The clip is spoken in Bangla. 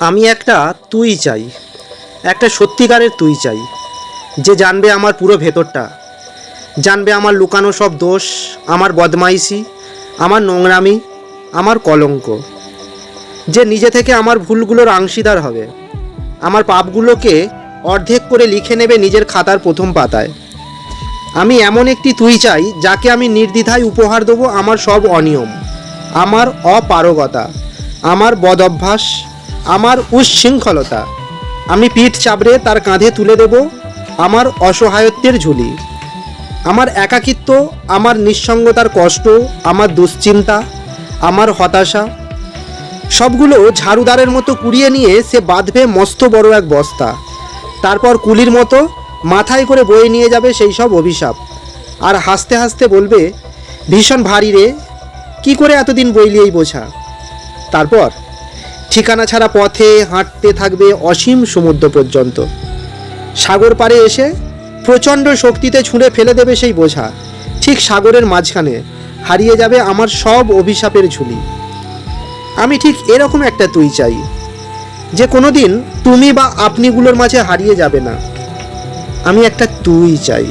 আমি একটা তুই চাই, একটা সত্যিকারের তুই চাই, যে জানবে আমার পুরো ভেতরটা, জানবে আমার লুকানো সব দোষ, আমার বদমাইশি, আমার নোংরামি, আমার কলঙ্ক, যে নিজে থেকে আমার ভুলগুলোর অংশীদার হবে, আমার পাপগুলোকে অর্ধেক করে লিখে নেবে নিজের খাতার প্রথম পাতায়। আমি এমন একটি তুই চাই যাকে আমি নির্দ্বিধায় উপহার দেবো আমার সব অনিয়ম, আমার অপারগতা, আমার বদঅভ্যাস, আমার উচ্ছৃঙ্খলতা। আমি পিঠ চাপড়ে তার কাঁধে তুলে দেব আমার অসহায়ত্বের ঝুলি, আমার একাকিত্ব, আমার নিঃসঙ্গতার কষ্ট, আমার দুশ্চিন্তা, আমার হতাশা, সবগুলো ঝাড়ুদারের মতো কুড়িয়ে নিয়ে সে বাঁধবে মস্ত বড় এক বস্তা। তারপর কুলির মতো মাথায় করে বয়ে নিয়ে যাবে সেই সব অভিশাপ, আর হাসতে হাসতে বলবে, ভীষণ ভারী রে, কী করে এতদিন বইলি এই বোঝা। তারপর ঠিকানা ছাড়া পথে হাঁটতে থাকবে অসীম সমুদ্র পর্যন্ত। সাগর পাড়ে এসে প্রচণ্ড শক্তিতে ছুঁড়ে ফেলে দেবে সেই বোঝা। ঠিক সাগরের মাঝখানে হারিয়ে যাবে আমার সব অভিশাপের ঝুলি। আমি ঠিক এরকম একটা তুই চাই, যে কোনো দিন তুমি বা আপনিগুলোর মাঝে হারিয়ে যাবে না। আমি একটা তুই চাই।